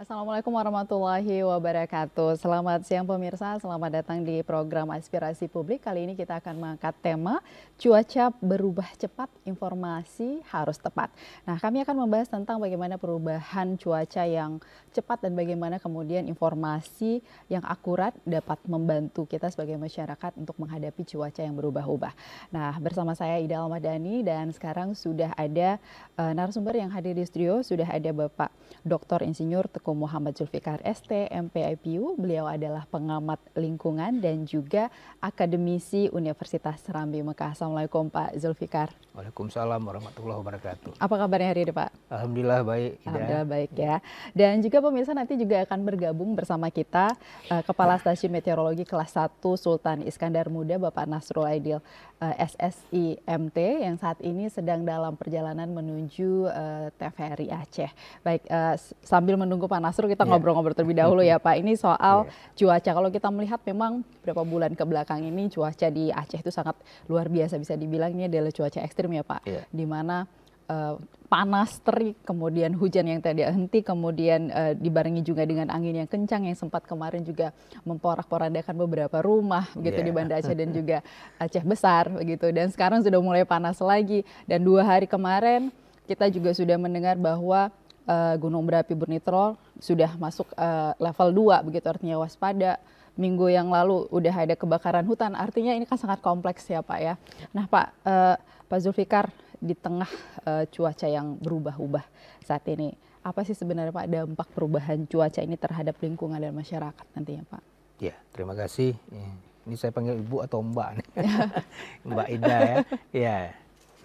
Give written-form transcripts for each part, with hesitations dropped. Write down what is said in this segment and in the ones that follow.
Assalamualaikum warahmatullahi wabarakatuh. Selamat siang pemirsa, selamat datang di program Aspirasi Publik. Kali ini kita akan mengangkat tema cuaca berubah cepat, informasi harus tepat. Nah, kami akan membahas tentang bagaimana perubahan cuaca yang cepat dan bagaimana kemudian informasi yang akurat dapat membantu kita sebagai masyarakat untuk menghadapi cuaca yang berubah-ubah. Nah, bersama saya Ida Almadani dan sekarang sudah ada narasumber yang hadir di studio. Sudah ada Bapak Dr. Insinyur Teguh Muhammad Zulfikar ST, MPIPU. Beliau adalah pengamat lingkungan dan juga akademisi Universitas Serambi Mekah. Assalamualaikum Pak Zulfikar. Waalaikumsalam warahmatullahi wabarakatuh. Apa kabarnya hari ini Pak? Alhamdulillah baik. Alhamdulillah baik ya. Dan juga pemirsa nanti juga akan bergabung bersama kita Kepala Stasiun Meteorologi Kelas 1 Sultan Iskandar Muda Bapak Nasrul Aidil SSI MT yang saat ini sedang dalam perjalanan menuju TVRI Aceh. Baik, sambil menunggu Pak Nasrul kita ngobrol-ngobrol terlebih dahulu ya Pak. Ini soal cuaca. Kalau kita melihat memang beberapa bulan ke belakang ini cuaca di Aceh itu sangat luar biasa, bisa dibilang ini adalah cuaca ekstrim ya Pak. Di mana panas terik, kemudian hujan yang tidak henti, kemudian dibarengi juga dengan angin yang kencang yang sempat kemarin juga memporak-porandakan beberapa rumah begitu di Banda Aceh dan juga Aceh Besar begitu. Dan sekarang sudah mulai panas lagi. Dan 2 hari kemarin kita juga sudah mendengar bahwa Gunung Berapi Bernitro sudah masuk level 2 begitu, artinya waspada. Minggu yang lalu udah ada kebakaran hutan, artinya ini kan sangat kompleks ya Pak ya. Nah Pak Zulfikar, di tengah cuaca yang berubah-ubah saat ini, apa sih sebenarnya Pak dampak perubahan cuaca ini terhadap lingkungan dan masyarakat nantinya Pak? Ya, terima kasih. Ini saya panggil Ibu atau Mbak nih? Mbak Ida ya. Ya,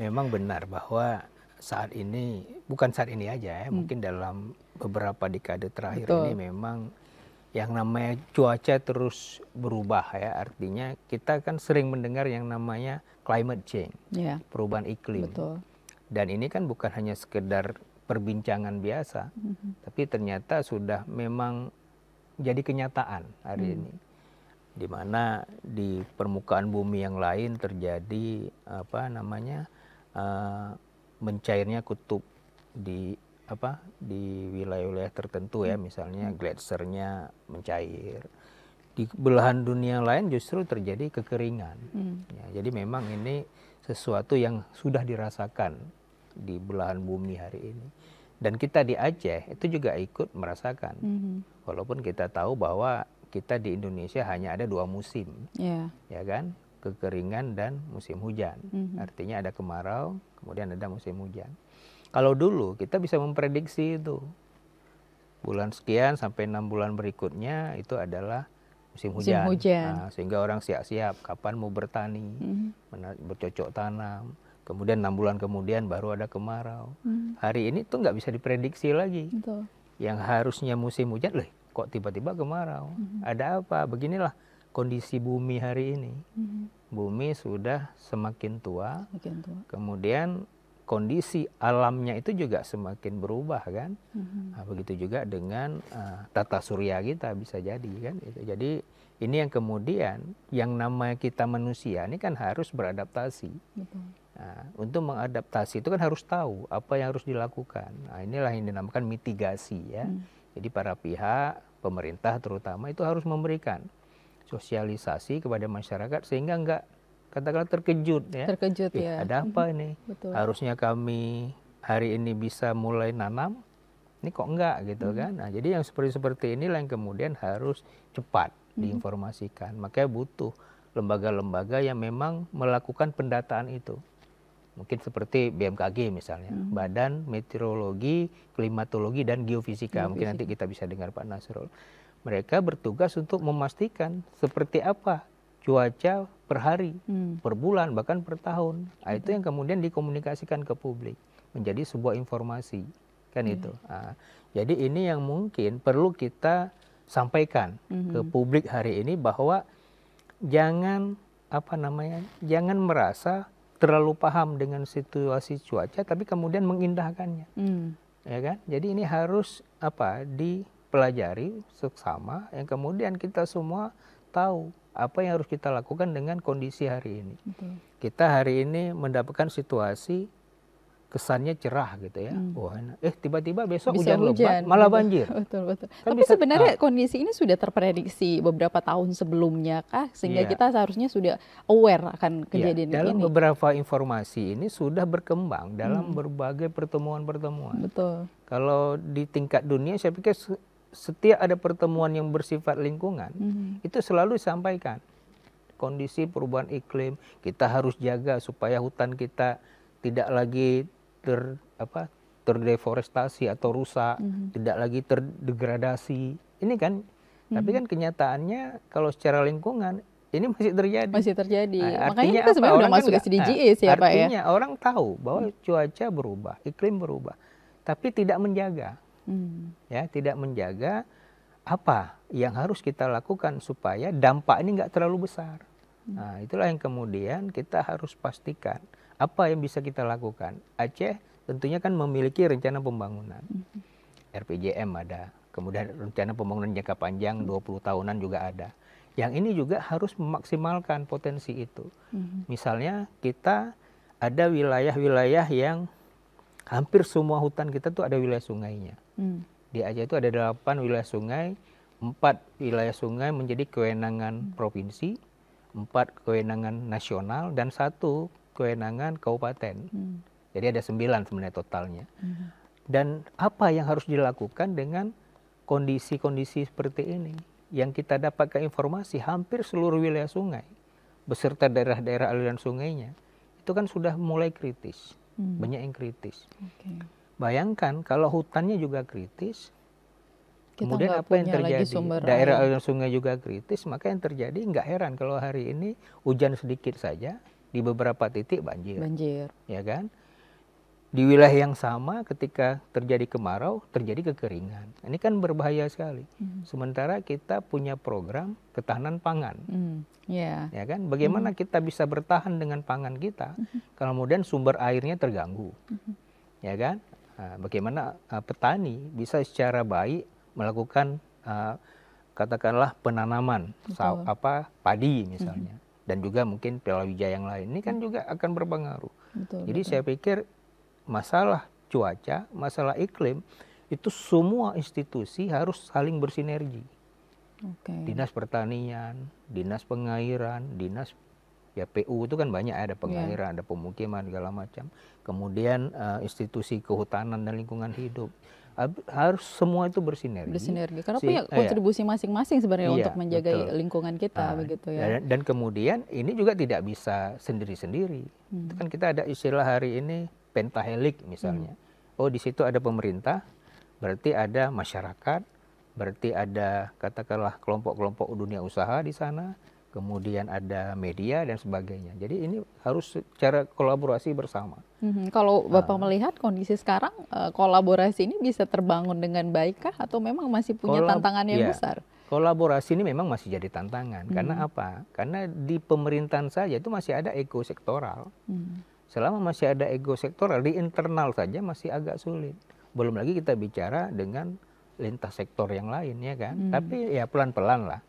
memang benar bahwa saat ini, bukan saat ini aja ya, mungkin dalam beberapa dekade terakhir ini memang yang namanya cuaca terus berubah ya. Artinya kita kan sering mendengar yang namanya climate change, perubahan iklim. Dan ini kan bukan hanya sekedar perbincangan biasa, tapi ternyata sudah memang jadi kenyataan hari ini. Di mana di permukaan bumi yang lain terjadi mencairnya kutub di wilayah-wilayah tertentu ya, misalnya gletsernya mencair. Di belahan dunia lain justru terjadi kekeringan. Ya, jadi memang ini sesuatu yang sudah dirasakan di belahan bumi hari ini. Dan kita di Aceh itu juga ikut merasakan. Walaupun kita tahu bahwa kita di Indonesia hanya ada 2 musim, ya kan? Kekeringan dan musim hujan. Artinya ada kemarau, kemudian ada musim hujan. Kalau dulu kita bisa memprediksi itu bulan sekian sampai 6 bulan berikutnya itu adalah musim hujan. Nah, sehingga orang siap-siap kapan mau bertani, bercocok tanam. Kemudian 6 bulan kemudian baru ada kemarau. Hari ini tuh nggak bisa diprediksi lagi. Yang harusnya musim hujan, kok tiba-tiba kemarau. Ada apa? Beginilah kondisi bumi hari ini. Bumi sudah semakin tua. Kemudian kondisi alamnya itu juga semakin berubah kan. Nah, begitu juga dengan tata surya kita bisa jadi kan. Jadi ini yang kemudian yang namanya kita manusia ini kan harus beradaptasi. Nah, untuk mengadaptasi itu kan harus tahu apa yang harus dilakukan. Nah, inilah yang dinamakan mitigasi ya. Jadi para pihak, pemerintah terutama itu harus memberikan sosialisasi kepada masyarakat sehingga enggak katakanlah terkejut ya. Ada apa ini? Harusnya kami hari ini bisa mulai nanam, ini kok enggak gitu kan. Nah, jadi yang seperti inilah yang kemudian harus cepat diinformasikan. Makanya butuh lembaga-lembaga yang memang melakukan pendataan itu. Mungkin seperti BMKG misalnya, Badan Meteorologi, Klimatologi dan Geofisika. Mungkin nanti kita bisa dengar Pak Nasrul. Mereka bertugas untuk memastikan seperti apa cuaca per hari, per bulan, bahkan per tahun. Nah, itu yang kemudian dikomunikasikan ke publik menjadi sebuah informasi kan itu. Nah, jadi ini yang mungkin perlu kita sampaikan ke publik hari ini bahwa jangan jangan merasa terlalu paham dengan situasi cuaca tapi kemudian mengindahkannya. Ya kan? Jadi ini harus dipelajari seksama yang kemudian kita semua tahu apa yang harus kita lakukan dengan kondisi hari ini. Kita hari ini mendapatkan situasi kesannya cerah gitu ya. Wah, tiba-tiba besok Bisa hujan lebat, hujan, malah betul, banjir. betul, betul. Kan Tapi bisa, sebenarnya kondisi ini sudah terprediksi beberapa tahun sebelumnya kah? Sehingga iya, kita seharusnya sudah aware akan iya. kejadian Dalam ini. beberapa informasi ini sudah berkembang dalam berbagai pertemuan-pertemuan. Betul. Kalau di tingkat dunia, saya pikir setiap ada pertemuan yang bersifat lingkungan, itu selalu disampaikan. Kondisi perubahan iklim, kita harus jaga supaya hutan kita tidak lagi terdeforestasi atau rusak, tidak lagi terdegradasi. Ini kan, tapi kan kenyataannya kalau secara lingkungan ini masih terjadi. Masih terjadi. Nah, Makanya artinya kita apa? sebenarnya udah Orang kan masuk nggak- SDGs ya Pak ya. Artinya orang tahu bahwa cuaca berubah, iklim berubah, tapi tidak menjaga. Ya, tidak menjaga apa yang harus kita lakukan supaya dampak ini nggak terlalu besar. Nah, itulah yang kemudian kita harus pastikan apa yang bisa kita lakukan. Aceh tentunya kan memiliki rencana pembangunan. RPJM ada, kemudian rencana pembangunan jangka panjang 20 tahunan juga ada. Yang ini juga harus memaksimalkan potensi itu. Misalnya kita ada wilayah-wilayah yang hampir semua hutan kita tuh ada wilayah sungainya. Di Aceh itu ada 8 wilayah sungai, 4 wilayah sungai menjadi kewenangan provinsi, 4 kewenangan nasional, dan 1 kewenangan kabupaten. Jadi ada 9 sebenarnya totalnya. Dan apa yang harus dilakukan dengan kondisi-kondisi seperti ini? Yang kita dapatkan informasi hampir seluruh wilayah sungai, beserta daerah-daerah aliran sungainya, itu kan sudah mulai kritis. Banyak yang kritis. Bayangkan kalau hutannya juga kritis, Kita kemudian nggak apa yang punya lagi terjadi? sumber Daerah air. aliran sungai juga kritis, maka yang terjadi nggak heran kalau hari ini hujan sedikit saja di beberapa titik banjir, Banjir. ya kan? Di wilayah yang sama ketika terjadi kemarau, terjadi kekeringan. Ini kan berbahaya sekali. Sementara kita punya program ketahanan pangan. Ya. Ya kan? Bagaimana kita bisa bertahan dengan pangan kita kalau kemudian sumber airnya terganggu. Ya kan? Nah, bagaimana petani bisa secara baik melakukan katakanlah penanaman padi misalnya, dan juga mungkin palawija yang lain. Ini kan juga akan berpengaruh. Jadi saya pikir masalah cuaca, masalah iklim itu semua institusi harus saling bersinergi. Dinas pertanian, dinas pengairan, dinas ya PU itu kan banyak, ada pengairan, ada pemukiman segala macam. Kemudian institusi kehutanan dan lingkungan hidup. Harus semua itu bersinergi. Karena punya kontribusi masing-masing sebenarnya untuk menjaga betul. lingkungan kita, begitu ya. Dan kemudian ini juga tidak bisa sendiri-sendiri. Itu kan kita ada istilah hari ini pentahelik misalnya. Oh, di situ ada pemerintah, berarti ada masyarakat, berarti ada katakanlah kelompok-kelompok dunia usaha di sana, kemudian ada media dan sebagainya. Jadi ini harus secara kolaborasi bersama. Kalau Bapak melihat kondisi sekarang, kolaborasi ini bisa terbangun dengan baik kah atau memang masih punya tantangan yang besar? Kolaborasi ini memang masih jadi tantangan. Karena apa? Karena di pemerintahan saja itu masih ada ego sektoral. Selama masih ada ego sektoral, di internal saja masih agak sulit. Belum lagi kita bicara dengan lintas sektor yang lain, ya kan? Tapi ya pelan-pelan lah.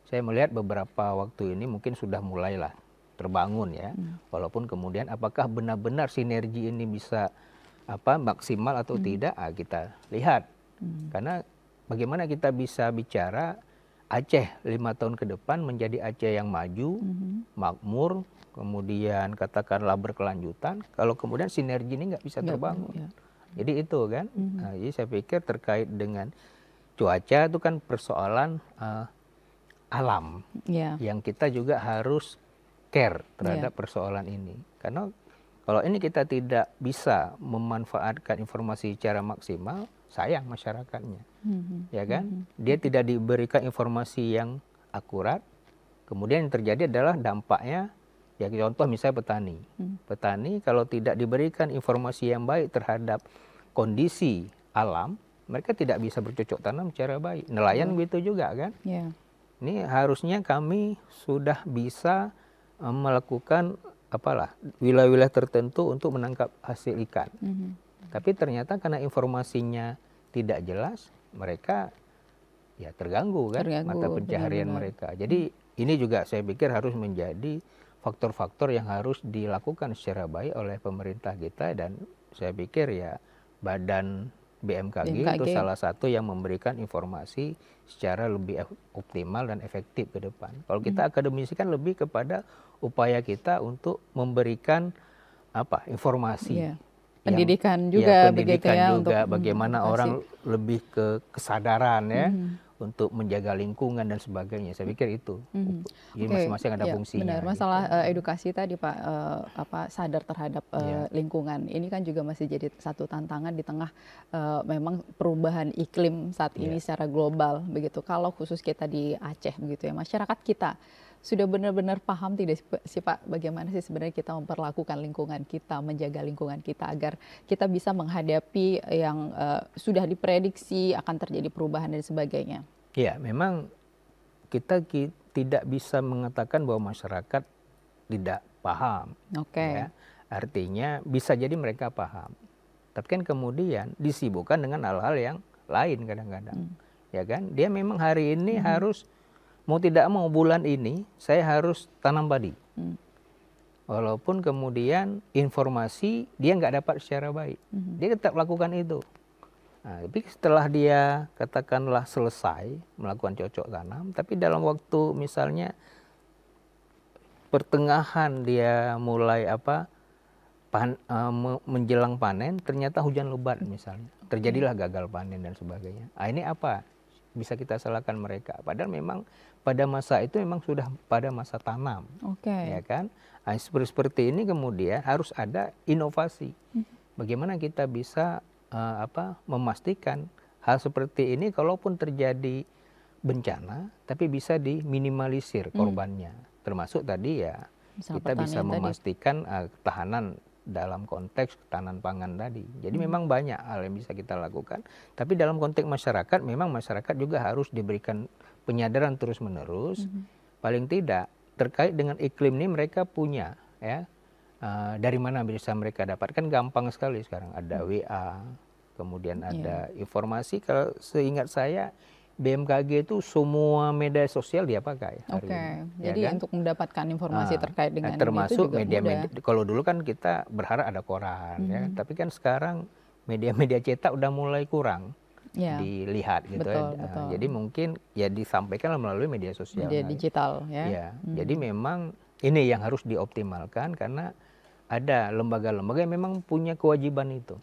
Saya melihat beberapa waktu ini mungkin sudah mulailah terbangun ya. Walaupun kemudian apakah benar-benar sinergi ini bisa maksimal atau tidak, kita lihat. Karena bagaimana kita bisa bicara Aceh 5 tahun ke depan menjadi Aceh yang maju, makmur, kemudian katakanlah berkelanjutan, kalau kemudian sinergi ini nggak bisa terbangun. Jadi itu kan, jadi saya pikir terkait dengan cuaca itu kan persoalan alam, yang kita juga harus care terhadap persoalan ini. Karena kalau ini kita tidak bisa memanfaatkan informasi secara maksimal, sayang masyarakatnya, ya kan? Dia tidak diberikan informasi yang akurat, kemudian yang terjadi adalah dampaknya. Ya, contoh misalnya petani. Petani kalau tidak diberikan informasi yang baik terhadap kondisi alam, mereka tidak bisa bercocok tanam secara baik. Nelayan begitu juga kan. Ini harusnya kami sudah bisa melakukan wilayah-wilayah tertentu untuk menangkap hasil ikan. Tapi ternyata karena informasinya tidak jelas, mereka ya terganggu kan mata pencaharian mereka. Jadi ini juga saya pikir harus menjadi faktor-faktor yang harus dilakukan secara baik oleh pemerintah kita, dan saya pikir ya badan BMKG itu BMKG. salah satu yang memberikan informasi secara lebih optimal dan efektif ke depan. Kalau kita akademisi kan lebih kepada upaya kita untuk memberikan informasi Iya. yang Pendidikan juga begitu pendidikan ya untuk juga bagaimana edukasi. orang lebih ke kesadaran ya untuk menjaga lingkungan dan sebagainya. Saya pikir itu. Jadi Oke, masing-masing ada ya, fungsinya. benar. gitu. Masalah edukasi tadi Pak, sadar terhadap Iya. lingkungan. Ini kan juga masih jadi satu tantangan di tengah memang perubahan iklim saat ini Iya. secara global begitu. Kalau khusus kita di Aceh begitu ya, masyarakat kita sudah benar-benar paham tidak sih Pak, bagaimana sih sebenarnya kita memperlakukan lingkungan kita, menjaga lingkungan kita agar kita bisa menghadapi yang sudah diprediksi akan terjadi perubahan dan sebagainya. Ya, memang kita tidak bisa mengatakan bahwa masyarakat tidak paham. Oke. Ya. Artinya bisa jadi mereka paham. Tapi kan kemudian disibukkan dengan hal-hal yang lain kadang-kadang. Ya kan? Dia memang hari ini harus mau tidak mau bulan ini saya harus tanam padi. Walaupun kemudian informasi dia nggak dapat secara baik. Dia tetap lakukan itu. Nah, tapi setelah dia katakanlah selesai melakukan cocok tanam, tapi dalam waktu misalnya pertengahan dia mulai menjelang panen, ternyata hujan lebat misalnya, terjadilah gagal panen dan sebagainya. Ini apa? Bisa kita salahkan mereka. Padahal memang pada masa itu memang sudah pada masa tanam, ya kan? Nah, seperti ini kemudian harus ada inovasi. Bagaimana kita bisa memastikan hal seperti ini kalaupun terjadi bencana, tapi bisa diminimalisir korbannya. Termasuk tadi ya kita bisa memastikan ketahanan dalam konteks ketahanan pangan tadi. Jadi memang banyak hal yang bisa kita lakukan. Tapi dalam konteks masyarakat, memang masyarakat juga harus diberikan penyadaran terus-menerus. Paling tidak terkait dengan iklim ini mereka punya ya. Dari mana bisa mereka dapatkan? Gampang sekali sekarang. Ada WA, kemudian ada informasi. Kalau seingat saya BMKG itu semua media sosial dia pakai hari ini. Jadi ya kan? Untuk mendapatkan informasi terkait dengan termasuk itu juga media-media. Kalau dulu kan kita berharap ada koran, ya. Tapi kan sekarang media-media cetak udah mulai kurang dilihat gitu. Betul. Jadi mungkin ya disampaikan melalui media sosial. Media digital ya. Jadi memang ini yang harus dioptimalkan karena ada lembaga-lembaga yang memang punya kewajiban itu,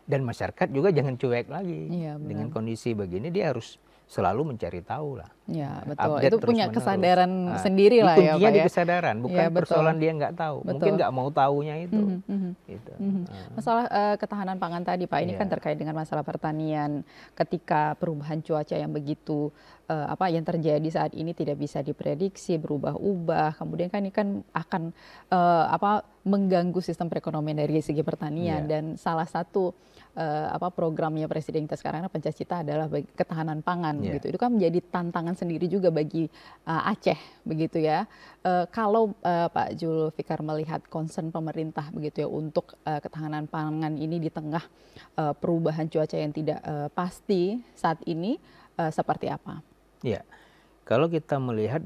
dan masyarakat juga jangan cuek lagi dengan kondisi begini. Dia harus selalu mencari tahu lah. Ya betul. Itu punya kesadaran sendiri lah ya Pak. Kuncinya di kesadaran, bukan persoalan dia nggak tahu. Mungkin nggak mau tahunya itu. Gitu. Masalah ketahanan pangan tadi Pak, ini kan terkait dengan masalah pertanian. Ketika perubahan cuaca yang begitu yang terjadi saat ini tidak bisa diprediksi, berubah-ubah. Kemudian kan ini kan akan mengganggu sistem perekonomian dari segi pertanian. Dan salah satu programnya Presiden kita sekarang Pencacita adalah ketahanan pangan gitu. Itu kan menjadi tantangan sendiri juga bagi Aceh begitu ya. Kalau Pak Zulfikar melihat concern pemerintah begitu ya untuk ketahanan pangan ini di tengah perubahan cuaca yang tidak pasti saat ini seperti apa? Ya, kalau kita melihat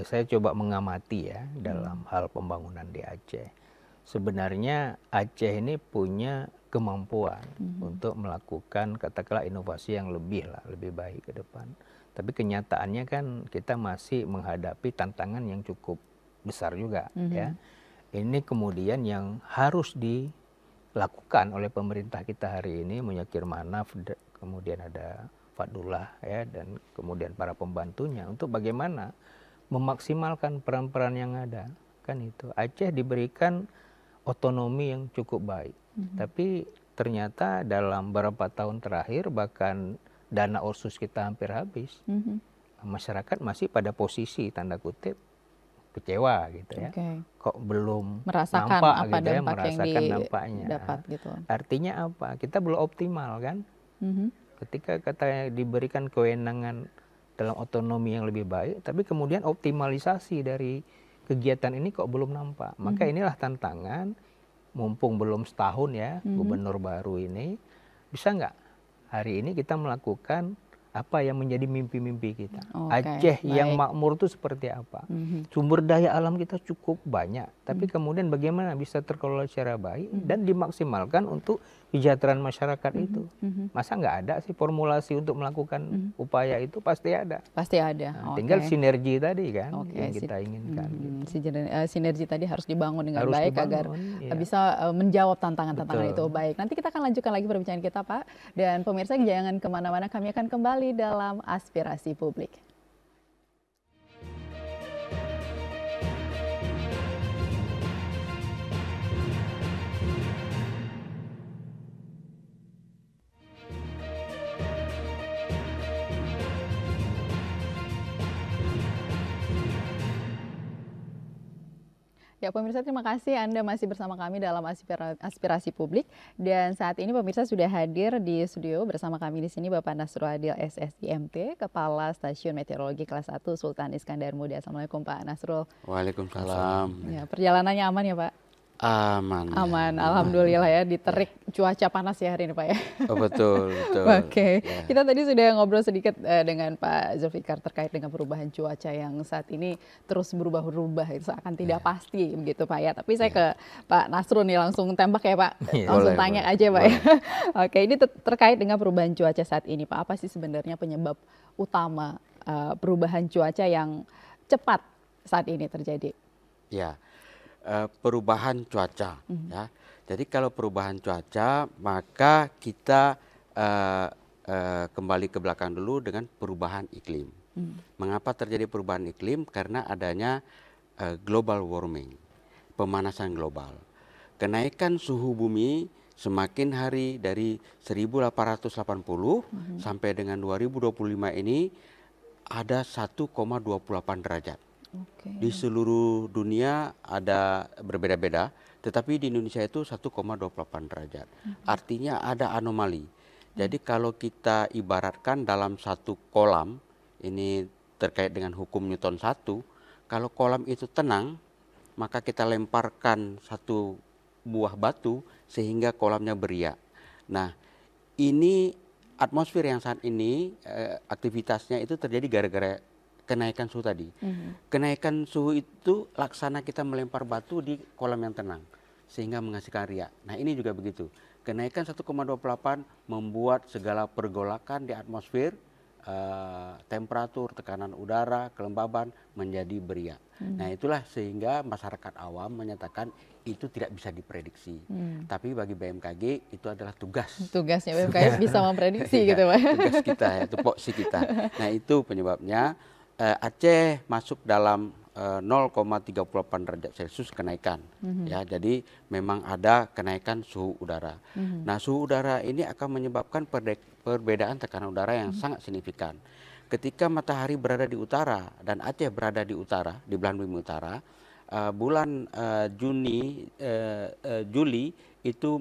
saya coba mengamati ya dalam hal pembangunan di Aceh. Sebenarnya Aceh ini punya kemampuan untuk melakukan katakanlah inovasi yang lebih baik ke depan. Tapi kenyataannya kan kita masih menghadapi tantangan yang cukup besar juga ya. Ini kemudian yang harus dilakukan oleh pemerintah kita hari ini, Munyakir Manaf, kemudian ada Fadullah ya, dan kemudian para pembantunya untuk bagaimana memaksimalkan peran-peran yang ada. Kan itu. Aceh diberikan otonomi yang cukup baik. Tapi ternyata dalam beberapa tahun terakhir bahkan dana otsus kita hampir habis. Masyarakat masih pada posisi tanda kutip kecewa gitu ya. Kok belum merasakan nampak apa gitu ya, dampak merasakan yang dampaknya. Dapat, gitu. Artinya apa? Kita belum optimal kan? Ketika katanya diberikan kewenangan dalam otonomi yang lebih baik, tapi kemudian optimalisasi dari kegiatan ini kok belum nampak. Maka inilah tantangan, mumpung belum setahun ya gubernur baru ini, bisa nggak hari ini kita melakukan apa yang menjadi mimpi-mimpi kita. Oke, Aceh yang baik. makmur itu seperti apa? Sumber daya alam kita cukup banyak, tapi kemudian bagaimana bisa terkelola secara baik dan dimaksimalkan untuk kesejahteraan masyarakat itu. Masa nggak ada sih formulasi untuk melakukan upaya itu? Pasti ada. Pasti ada. Nah, Oke. tinggal sinergi tadi kan Oke, yang kita inginkan. sinergi tadi harus dibangun dengan Harus baik agar dibangun, ya. bisa menjawab tantangan-tantangan itu. Betul. Baik, nanti kita akan lanjutkan lagi perbincangan kita, Pak. Dan pemirsa jangan kemana-mana, kami akan kembali dalam Aspirasi Publik. Ya, pemirsa, terima kasih Anda masih bersama kami dalam Aspirasi Publik. Dan saat ini pemirsa sudah hadir di studio bersama kami di sini Bapak Nasrul Adil SSIMT, Kepala Stasiun Meteorologi Kelas 1 Sultan Iskandar Muda. Assalamualaikum Pak Nasrul. Waalaikumsalam. Ya, perjalanannya aman ya Pak? Aman. Aman, alhamdulillah ya, diterik cuaca panas ya hari ini Pak ya. Oh, betul, betul. Oke, Ya. kita tadi sudah ngobrol sedikit dengan Pak Zulfikar terkait dengan perubahan cuaca yang saat ini terus berubah-ubah, itu akan tidak pasti begitu Pak ya. Tapi saya ke Pak Nasrul nih, langsung tembak ya Pak, langsung Boleh, tanya boleh. aja Pak ya. Oke, ini terkait dengan perubahan cuaca saat ini Pak, apa sih sebenarnya penyebab utama perubahan cuaca yang cepat saat ini terjadi? Ya, perubahan cuaca. Ya, jadi kalau perubahan cuaca, maka kita kembali ke belakang dulu dengan perubahan iklim. Mengapa terjadi perubahan iklim? Karena adanya global warming, pemanasan global. Kenaikan suhu bumi semakin hari dari 1880 sampai dengan 2025 ini ada 1,28 derajat. Oke. Di seluruh dunia ada berbeda-beda, tetapi di Indonesia itu 1,28 derajat. Artinya ada anomali. Jadi kalau kita ibaratkan dalam satu kolam, ini terkait dengan hukum Newton 1, kalau kolam itu tenang, maka kita lemparkan satu buah batu sehingga kolamnya beriak. Nah, ini atmosfer yang saat ini aktivitasnya itu terjadi gara-gara kenaikan suhu tadi. Kenaikan suhu itu laksana kita melempar batu di kolam yang tenang sehingga menghasilkan riak. Nah, ini juga begitu. Kenaikan 1,28 membuat segala pergolakan di atmosfer, temperatur, tekanan udara, kelembaban menjadi beriak. Nah, itulah sehingga masyarakat awam menyatakan itu tidak bisa diprediksi. Tapi bagi BMKG itu adalah tugas. Tugasnya BMKG bisa memprediksi Ya, gitu Pak. tugas kita, ya, tupoksi kita. Nah, itu penyebabnya. Aceh masuk dalam 0,38 derajat Celcius kenaikan. Ya, jadi memang ada kenaikan suhu udara. Nah, suhu udara ini akan menyebabkan perbedaan tekanan udara yang sangat signifikan. Ketika matahari berada di utara dan Aceh berada di utara, di belahan bumi utara, bulan Juli itu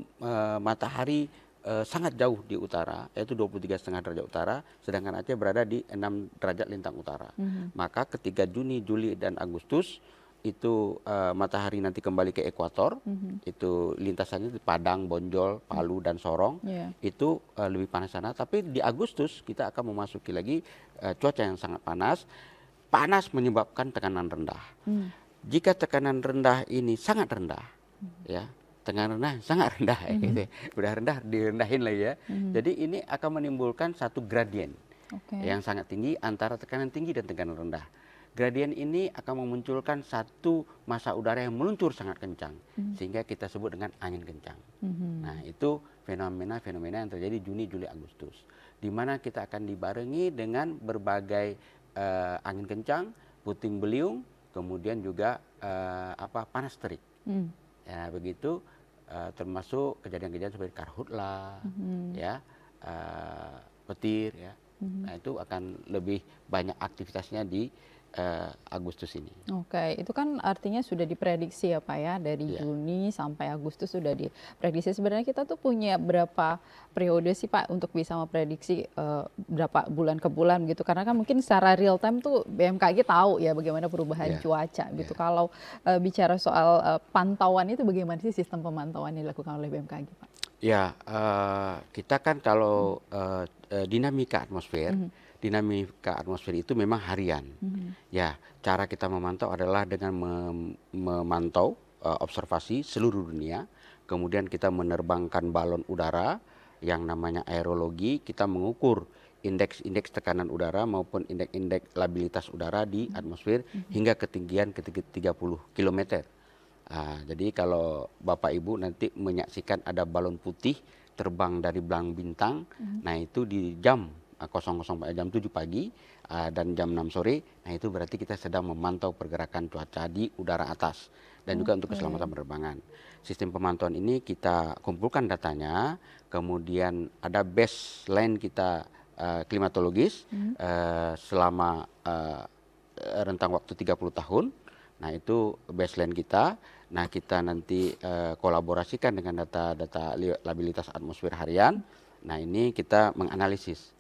matahari sangat jauh di utara, yaitu 23,5 derajat utara, sedangkan Aceh berada di 6 derajat lintang utara. Maka ketika Juni, Juli, dan Agustus itu matahari nanti kembali ke ekuator, itu lintasannya di Padang, Bonjol, Palu, dan Sorong, itu lebih panas sana. Tapi di Agustus kita akan memasuki lagi cuaca yang sangat panas. Panas menyebabkan tekanan rendah. Jika tekanan rendah ini sangat rendah, ya, tekanan rendah sangat rendah, gitu. Udah rendah direndahin lagi ya. Jadi ini akan menimbulkan satu gradien yang sangat tinggi antara tekanan tinggi dan tekanan rendah. Gradien ini akan memunculkan satu massa udara yang meluncur sangat kencang, sehingga kita sebut dengan angin kencang. Nah, itu fenomena-fenomena yang terjadi Juni, Juli, Agustus, di mana kita akan dibarengi dengan berbagai angin kencang, puting beliung, kemudian juga panas terik. Ya, begitu. Termasuk kejadian-kejadian seperti karhutlah, ya, petir, ya. Nah, itu akan lebih banyak aktivitasnya di Agustus ini. Oke, itu kan artinya sudah diprediksi ya Pak ya, dari Juni sampai Agustus sudah diprediksi. Sebenarnya kita tuh punya berapa periode sih Pak untuk bisa memprediksi berapa bulan ke bulan gitu? Karena kan mungkin secara real time tuh BMKG tahu ya bagaimana perubahan cuaca gitu. Kalau bicara soal pantauan itu bagaimana sih sistem pemantauan yang dilakukan oleh BMKG Pak? Ya, kita kan kalau dinamika atmosfer dinamika atmosfer itu memang harian. Ya, cara kita memantau adalah dengan memantau observasi seluruh dunia, kemudian kita menerbangkan balon udara yang namanya aerologi, kita mengukur indeks tekanan udara maupun indeks labilitas udara di atmosfer hingga ketinggian 30 km. Jadi kalau Bapak Ibu nanti menyaksikan ada balon putih terbang dari belang bintang, nah itu di jam 00 jam 7 pagi dan jam 6 sore, nah itu berarti kita sedang memantau pergerakan cuaca di udara atas dan juga untuk keselamatan penerbangan. Sistem pemantauan ini kita kumpulkan datanya, kemudian ada baseline kita klimatologis selama rentang waktu 30 tahun. Nah itu baseline kita. Nah kita nanti kolaborasikan dengan data labilitas atmosfer harian. Nah ini kita menganalisis,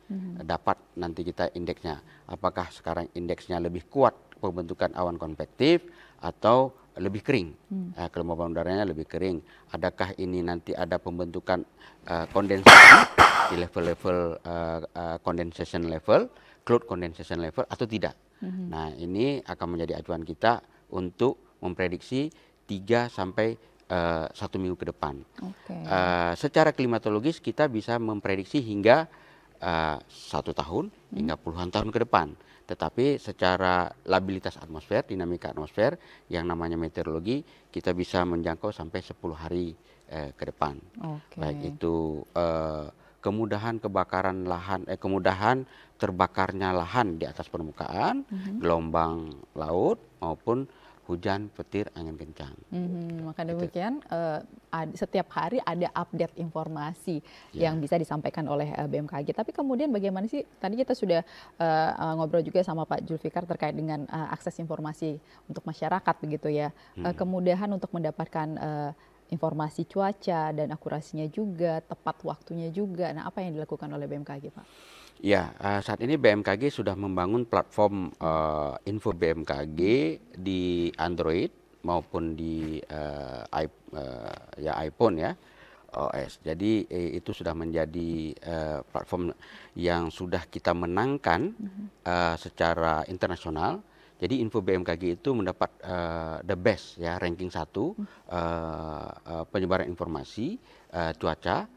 dapat nanti kita indeksnya. Apakah sekarang indeksnya lebih kuat pembentukan awan konvektif atau lebih kering, kelembaban udaranya lebih kering. Adakah ini nanti ada pembentukan kondensasi di level-level condensation level, cloud condensation level atau tidak. Nah ini akan menjadi acuan kita untuk memprediksi 3 sampai 1 minggu ke depan. Secara klimatologis kita bisa memprediksi hingga 1 tahun hingga puluhan tahun ke depan. Tetapi secara labilitas atmosfer, dinamika atmosfer yang namanya meteorologi, kita bisa menjangkau sampai 10 hari ke depan. Baik itu kemudahan kebakaran lahan, kemudahan terbakarnya lahan di atas permukaan, gelombang laut maupun hujan, petir, angin kencang. Maka demikian setiap hari ada update informasi yang bisa disampaikan oleh BMKG. Tapi kemudian bagaimana sih, tadi kita sudah ngobrol juga sama Pak Zulfikar terkait dengan akses informasi untuk masyarakat begitu ya. Kemudahan untuk mendapatkan informasi cuaca dan akurasinya juga, tepat waktunya juga. Nah apa yang dilakukan oleh BMKG Pak? Ya, saat ini BMKG sudah membangun platform info BMKG di Android maupun di iPhone ya, OS. Jadi itu sudah menjadi platform yang sudah kita menangkan secara internasional. Jadi info BMKG itu mendapat the best ya, ranking 1 penyebaran informasi cuaca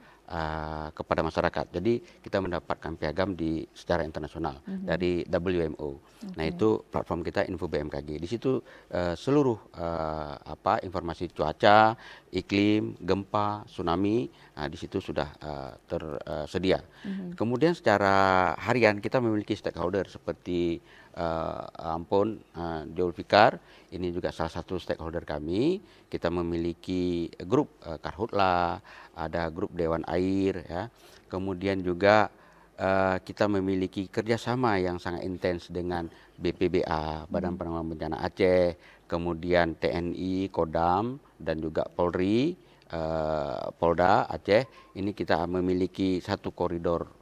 kepada masyarakat. Jadi kita mendapatkan piagam secara internasional dari WMO. Nah itu platform kita info BMKG. Di situ seluruh informasi cuaca, iklim, gempa, tsunami, di situ sudah tersedia. Kemudian secara harian kita memiliki stakeholder seperti Zulfikar, ini juga salah satu stakeholder kami. Kita memiliki grup Karhutla, ada grup Dewan Air, ya. Kemudian juga kita memiliki kerjasama yang sangat intens dengan BPBA, Badan Penanggulangan Bencana Aceh, kemudian TNI, Kodam, dan juga Polri, Polda Aceh. Ini kita memiliki satu koridor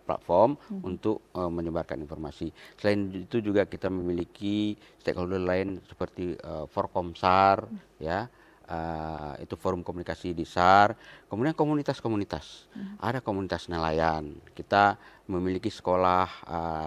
platform untuk menyebarkan informasi. Selain itu juga kita memiliki stakeholder lain seperti Forkomsar, ya. Itu forum komunikasi di SAR, kemudian komunitas-komunitas, ada komunitas nelayan, kita memiliki sekolah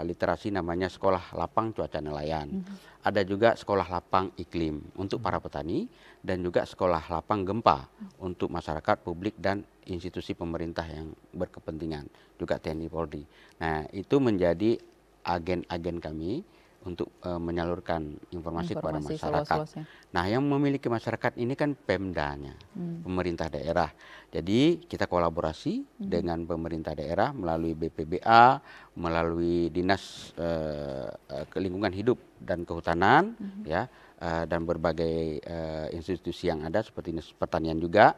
literasi namanya Sekolah Lapang Cuaca Nelayan, ada juga sekolah lapang iklim untuk para petani, dan juga sekolah lapang gempa untuk masyarakat, publik, dan institusi pemerintah yang berkepentingan, juga TNI Polri. Nah itu menjadi agen-agen kami untuk menyalurkan informasi kepada masyarakat. Nah yang memiliki masyarakat ini kan Pemdanya, pemerintah daerah. Jadi kita kolaborasi dengan pemerintah daerah melalui BPBA, melalui Dinas Lingkungan Hidup dan Kehutanan, ya, dan berbagai institusi yang ada seperti Dinas Pertanian juga,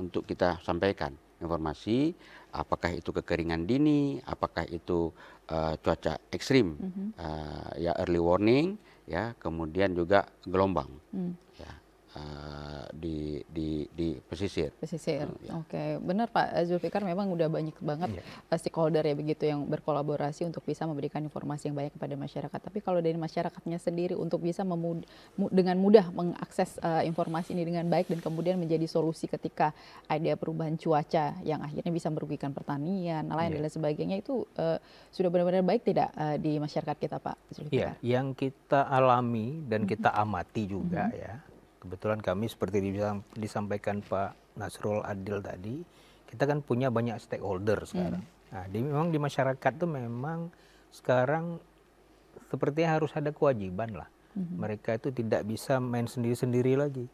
untuk kita sampaikan informasi apakah itu kekeringan dini, apakah itu cuaca ekstrim, ya early warning, ya, kemudian juga gelombang, ya, di pesisir. Pesisir. Ya. Oke, benar Pak Zulfikar, memang udah banyak banget stakeholder ya begitu yang berkolaborasi untuk bisa memberikan informasi yang banyak kepada masyarakat. Tapi kalau dari masyarakatnya sendiri untuk bisa dengan mudah mengakses informasi ini dengan baik dan kemudian menjadi solusi ketika ada perubahan cuaca yang akhirnya bisa merugikan pertanian, nelayan dan lain sebagainya, itu sudah benar-benar baik tidak di masyarakat kita Pak Zulfikar? Iya, yang kita alami dan kita amati juga ya. Kebetulan kami seperti disampaikan Pak Nasrul Adil tadi, kita kan punya banyak stakeholder sekarang. Nah, memang di masyarakat tuh memang sekarang sepertinya harus ada kewajiban lah. Mereka itu tidak bisa main sendiri-sendiri lagi.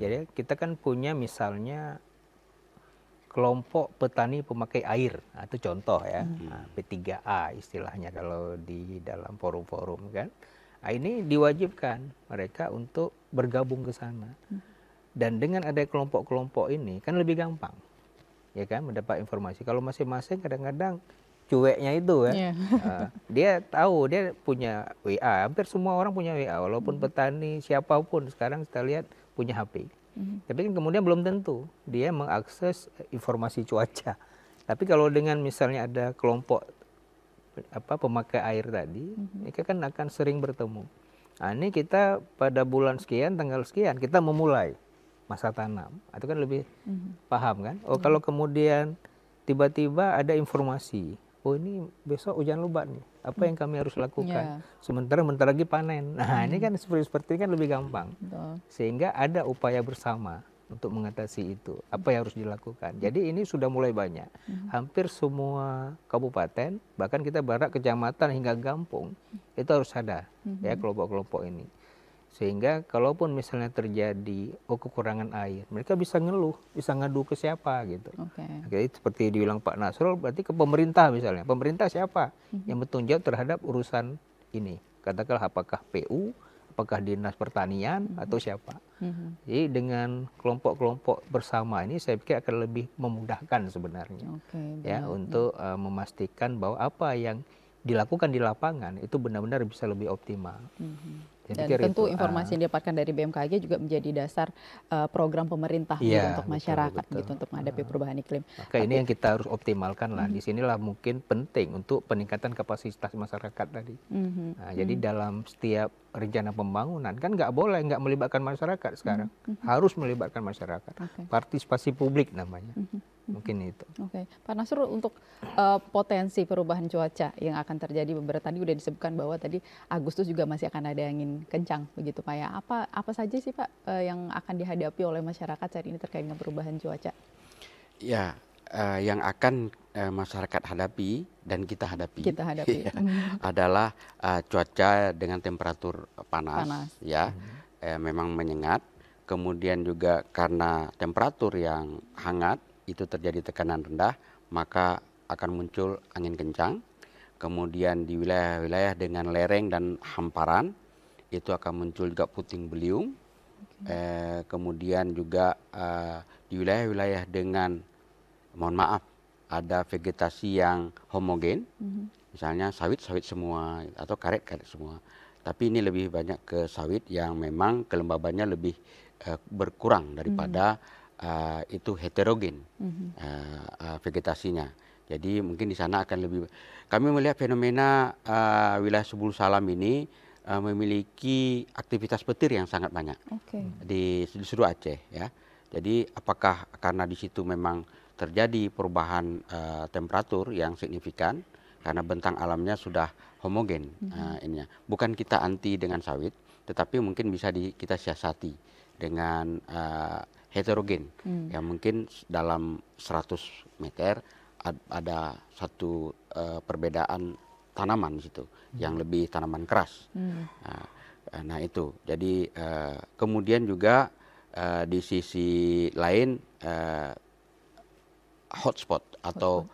Jadi kita kan punya misalnya kelompok petani pemakai air, nah, itu contoh ya, nah, P3A istilahnya kalau di dalam forum-forum kan. Nah, ini diwajibkan mereka untuk bergabung ke sana. Dan dengan ada kelompok-kelompok ini kan lebih gampang, ya kan, mendapat informasi. Kalau masing-masing kadang-kadang cueknya itu kan, dia tahu dia punya WA. Hampir semua orang punya WA, walaupun petani siapapun sekarang kita lihat punya HP. Tapi kan kemudian belum tentu dia mengakses informasi cuaca. Tapi kalau dengan misalnya ada kelompok pemakai air tadi, mereka kan akan sering bertemu. Nah, ini kita pada bulan sekian, tanggal sekian, kita memulai masa tanam. Itu kan lebih paham kan? Oh, kalau kemudian tiba-tiba ada informasi, oh ini besok hujan lebat nih, apa yang kami harus lakukan? Sementara bentar lagi panen. Nah, ini kan seperti ini kan lebih gampang. Sehingga ada upaya bersama untuk mengatasi itu, apa yang harus dilakukan. Jadi ini sudah mulai banyak. Hampir semua kabupaten, bahkan kita berharap kecamatan hingga kampung, itu harus ada ya kelompok-kelompok ini. Sehingga kalaupun misalnya terjadi kekurangan air, mereka bisa ngeluh, bisa ngadu ke siapa gitu. Jadi seperti dibilang Pak Nasrul, berarti ke pemerintah misalnya. Pemerintah siapa yang bertanggung jawab terhadap urusan ini? Katakanlah apakah PU, apakah Dinas Pertanian atau siapa. Jadi dengan kelompok-kelompok bersama ini saya pikir akan lebih memudahkan sebenarnya ya untuk memastikan bahwa apa yang dilakukan di lapangan itu benar-benar bisa lebih optimal. Dan tentu informasi yang didapatkan dari BMKG juga menjadi dasar program pemerintah untuk masyarakat betul. Gitu untuk menghadapi perubahan iklim. Maka ini yang kita harus optimalkan lah. Disinilah mungkin penting untuk peningkatan kapasitas masyarakat tadi. Nah, jadi dalam setiap rencana pembangunan kan nggak boleh nggak melibatkan masyarakat sekarang. Harus melibatkan masyarakat. Partisipasi publik namanya. Mungkin itu. Pak Nasrul, untuk potensi perubahan cuaca yang akan terjadi, tadi udah disebutkan bahwa tadi Agustus juga masih akan ada angin kencang begitu Pak ya. Apa saja sih Pak yang akan dihadapi oleh masyarakat saat ini terkait dengan perubahan cuaca? Ya, yang akan masyarakat hadapi dan kita hadapi ya, adalah cuaca dengan temperatur panas. Ya, memang menyengat. Kemudian juga karena temperatur yang hangat itu terjadi tekanan rendah, maka akan muncul angin kencang. Kemudian di wilayah-wilayah dengan lereng dan hamparan itu akan muncul juga puting beliung. Kemudian juga di wilayah-wilayah dengan, mohon maaf, ada vegetasi yang homogen, misalnya sawit-sawit semua atau karet-karet semua. Tapi ini lebih banyak ke sawit yang memang kelembabannya lebih berkurang daripada itu heterogen vegetasinya. Jadi mungkin di sana akan lebih. Kami melihat fenomena wilayah Subul Salam ini memiliki aktivitas petir yang sangat banyak di seluruh Aceh ya. Jadi apakah karena di situ memang terjadi perubahan temperatur yang signifikan karena bentang alamnya sudah homogen ininya. Bukan kita anti dengan sawit, tetapi mungkin bisa kita siasati dengan heterogen yang mungkin dalam 100 meter ada satu perbedaan tanaman di situ yang lebih tanaman keras. Nah itu. Jadi kemudian juga di sisi lain hotspot atau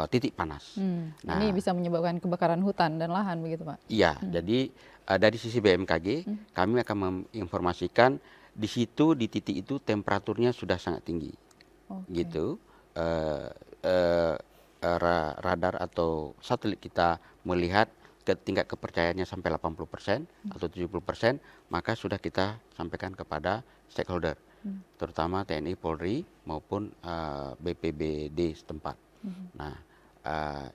titik panas. Nah, ini bisa menyebabkan kebakaran hutan dan lahan begitu Pak? Iya. Jadi dari sisi BMKG kami akan menginformasikan di situ, di titik itu temperaturnya sudah sangat tinggi, gitu. Radar atau satelit kita melihat tingkat kepercayaannya sampai 80% atau 70%, maka sudah kita sampaikan kepada stakeholder, terutama TNI, Polri maupun BPBD setempat. Nah,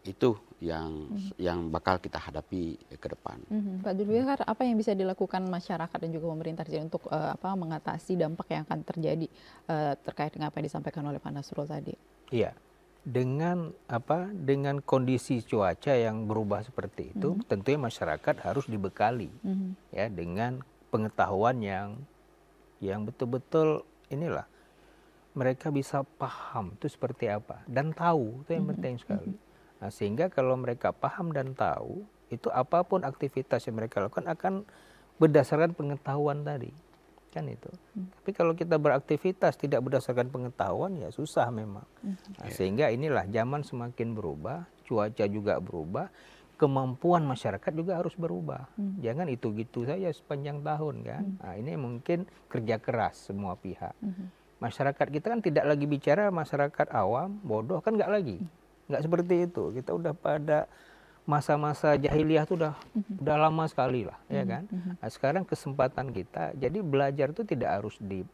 itu yang bakal kita hadapi ke depan. Pak Zulfikar, apa yang bisa dilakukan masyarakat dan juga pemerintah untuk mengatasi dampak yang akan terjadi terkait dengan apa yang disampaikan oleh Pak Nasrul tadi? Iya, dengan kondisi cuaca yang berubah seperti itu, tentunya masyarakat harus dibekali ya dengan pengetahuan yang betul-betul inilah mereka bisa paham itu seperti apa dan tahu, itu yang penting sekali. Nah, sehingga kalau mereka paham dan tahu, itu apapun aktivitas yang mereka lakukan akan berdasarkan pengetahuan tadi, kan itu. Tapi kalau kita beraktivitas tidak berdasarkan pengetahuan, ya susah memang. Nah, sehingga inilah zaman semakin berubah, cuaca juga berubah, kemampuan masyarakat juga harus berubah. Jangan itu gitu saja sepanjang tahun kan. Nah, ini mungkin kerja keras semua pihak. Masyarakat kita kan tidak lagi bicara masyarakat awam, bodoh, kan nggak lagi. Nggak seperti itu. Kita udah pada masa-masa jahiliyah itu udah lama sekali lah, ya kan. Nah, sekarang kesempatan kita, jadi belajar itu tidak harus di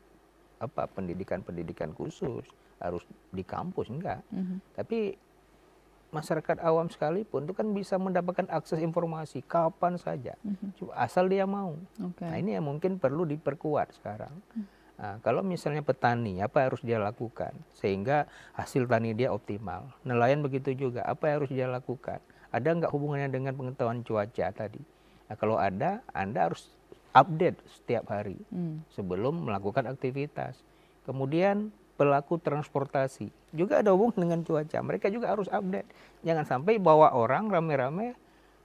pendidikan khusus, harus di kampus, enggak. Tapi masyarakat awam sekalipun itu kan bisa mendapatkan akses informasi kapan saja, asal dia mau. Nah, ini yang mungkin perlu diperkuat sekarang. Nah, kalau misalnya petani, apa yang harus dia lakukan sehingga hasil tani dia optimal. Nelayan begitu juga, apa yang harus dia lakukan. Ada nggak hubungannya dengan pengetahuan cuaca tadi? Nah, kalau ada, Anda harus update setiap hari sebelum melakukan aktivitas. Kemudian pelaku transportasi juga ada hubungan dengan cuaca. Mereka juga harus update. Jangan sampai bawa orang rame-rame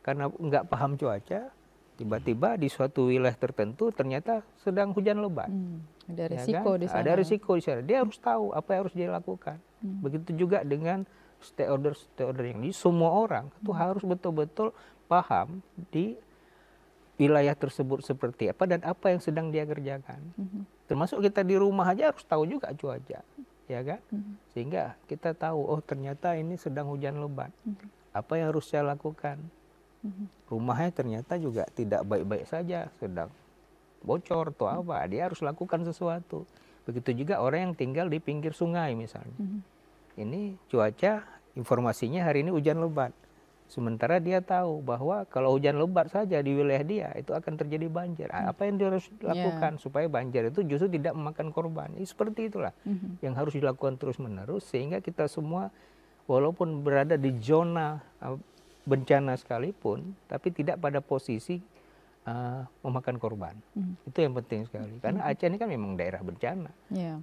karena nggak paham cuaca, tiba-tiba di suatu wilayah tertentu ternyata sedang hujan lebat. Ada risiko di sana. Ada risiko di sana. Dia harus tahu apa yang harus dia lakukan. Begitu juga dengan stakeholder yang di semua orang itu harus betul-betul paham di wilayah tersebut seperti apa dan apa yang sedang dia kerjakan. Termasuk kita di rumah aja harus tahu juga cuaca, ya kan? Sehingga kita tahu, oh ternyata ini sedang hujan lebat. Apa yang harus saya lakukan? Rumahnya ternyata juga tidak baik-baik saja, sedang bocor atau apa, dia harus lakukan sesuatu. Begitu juga orang yang tinggal di pinggir sungai misalnya. Ini cuaca, informasinya hari ini hujan lebat. Sementara dia tahu bahwa kalau hujan lebat saja di wilayah dia, itu akan terjadi banjir. Apa yang dia harus lakukan supaya banjir itu justru tidak memakan korban. Seperti itulah yang harus dilakukan terus-menerus, sehingga kita semua walaupun berada di zona bencana sekalipun, tapi tidak pada posisi memakan korban. Itu yang penting sekali. Karena Aceh ini kan memang daerah bencana.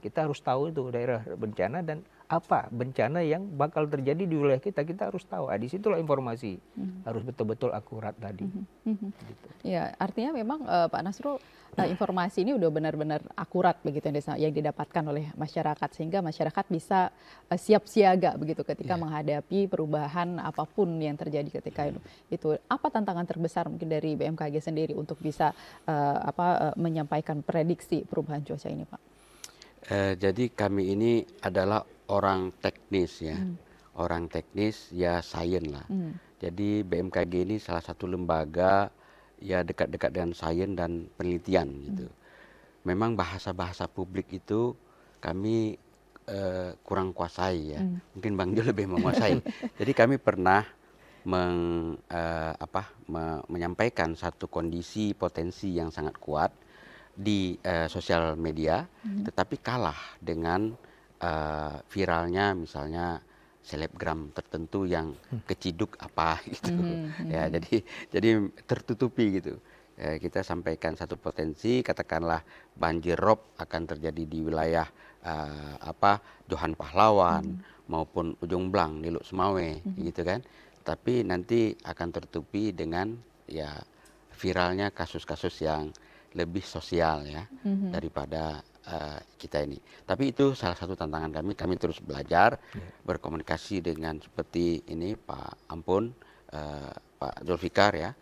Kita harus tahu itu daerah bencana dan apa bencana yang bakal terjadi di wilayah kita harus tahu. Di situlah informasi harus betul-betul akurat tadi. Gitu. Ya, artinya memang Pak Nasrul, informasi ini udah benar-benar akurat begitu yang didapatkan oleh masyarakat, sehingga masyarakat bisa siap siaga begitu ketika menghadapi perubahan apapun yang terjadi ketika itu. Apa tantangan terbesar mungkin dari BMKG sendiri untuk bisa menyampaikan prediksi perubahan cuaca ini, Pak? Jadi kami ini adalah orang teknis ya, orang teknis ya sains lah. Jadi BMKG ini salah satu lembaga ya dekat-dekat dengan sains dan penelitian gitu. Memang bahasa-bahasa publik itu kami kurang kuasai ya. Mungkin Bang Jo lebih menguasai. Jadi kami pernah menyampaikan satu kondisi potensi yang sangat kuat di sosial media, tetapi kalah dengan viralnya misalnya selebgram tertentu yang keciduk apa gitu. Ya, jadi tertutupi gitu. Kita sampaikan satu potensi, katakanlah banjir rob akan terjadi di wilayah Johan Pahlawan maupun Ujung Blang, Niluk Semawe gitu kan. Tapi nanti akan tertutupi dengan ya viralnya kasus-kasus yang lebih sosial ya daripada kita ini. Tapi itu salah satu tantangan kami terus belajar, berkomunikasi dengan seperti ini Pak Ampun, Pak Zulfikar ya.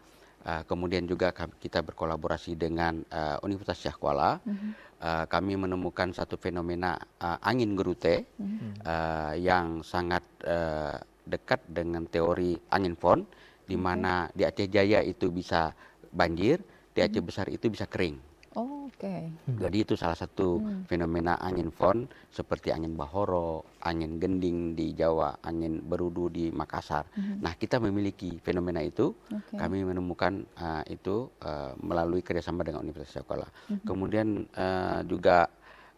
Kemudian juga kita berkolaborasi dengan Universitas Syah Kuala. Kami menemukan satu fenomena angin gerute yang sangat dekat dengan teori angin fon, di mana di Aceh Jaya itu bisa banjir, di Aceh Besar itu bisa kering. Oh, oke. Jadi itu salah satu fenomena angin fon seperti angin Bahoro, angin gending di Jawa, angin berudu di Makassar. Nah, kita memiliki fenomena itu. Kami menemukan itu melalui kerjasama dengan Universitas Sekolah. Kemudian juga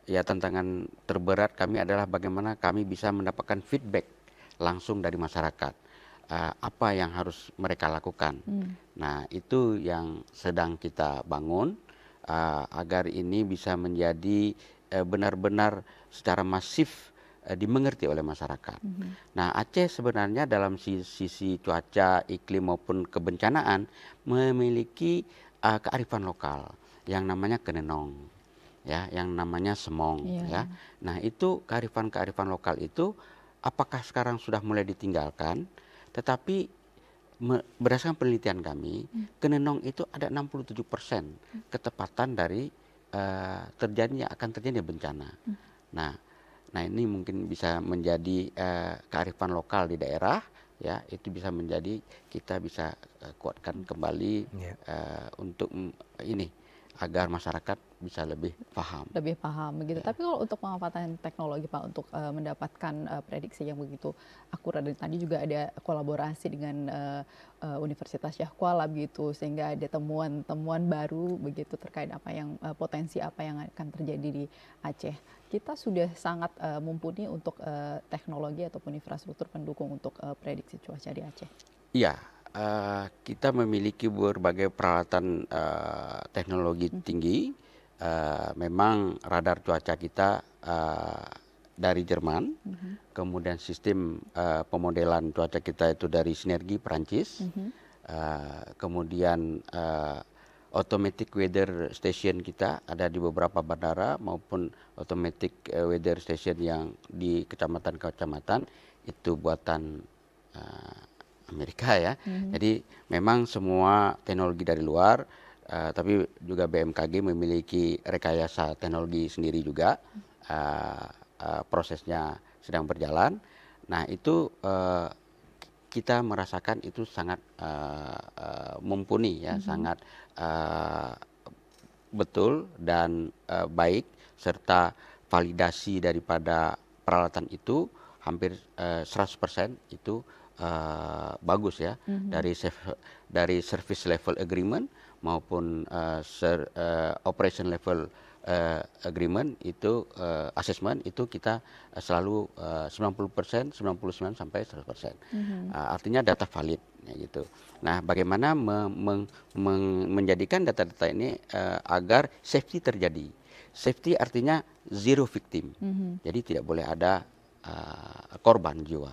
ya tantangan terberat kami adalah bagaimana kami bisa mendapatkan feedback langsung dari masyarakat. Apa yang harus mereka lakukan. Nah, itu yang sedang kita bangun. Agar ini bisa menjadi benar-benar secara masif dimengerti oleh masyarakat. Nah, Aceh sebenarnya dalam sisi cuaca, iklim maupun kebencanaan memiliki kearifan lokal yang namanya kenenong, ya, yang namanya semong, ya. Nah, itu kearifan lokal itu apakah sekarang sudah mulai ditinggalkan? Tetapi berdasarkan penelitian kami, kenenong itu ada 67% ketepatan dari akan terjadi bencana. Nah, ini mungkin bisa menjadi kearifan lokal di daerah, ya, itu bisa menjadi kita bisa kuatkan kembali untuk ini agar masyarakat bisa lebih paham. Lebih paham begitu. Tapi kalau untuk pemanfaatan teknologi Pak untuk mendapatkan prediksi yang begitu akurat, dan tadi juga ada kolaborasi dengan Universitas Syah Kuala begitu, sehingga ada temuan-temuan baru begitu terkait apa yang potensi apa yang akan terjadi di Aceh. Kita sudah sangat mumpuni untuk teknologi ataupun infrastruktur pendukung untuk prediksi cuaca di Aceh. Iya. Kita memiliki berbagai peralatan teknologi tinggi. Memang radar cuaca kita dari Jerman, kemudian sistem pemodelan cuaca kita itu dari Sinergi Perancis, kemudian automatic weather station kita ada di beberapa bandara maupun automatic weather station yang di kecamatan-kecamatan itu buatan Amerika, ya. Jadi memang semua teknologi dari luar, tapi juga BMKG memiliki rekayasa teknologi sendiri juga. Prosesnya sedang berjalan. Nah, itu kita merasakan itu sangat mumpuni, ya, sangat betul dan baik, serta validasi daripada peralatan itu hampir 100% itu bagus, ya, dari service level agreement maupun operation level agreement itu assessment itu kita selalu 90%, 99 sampai 100%. Artinya data valid, ya, gitu. Nah, bagaimana menjadikan data-data ini agar safety terjadi. Safety artinya zero victim. Jadi tidak boleh ada korban jiwa.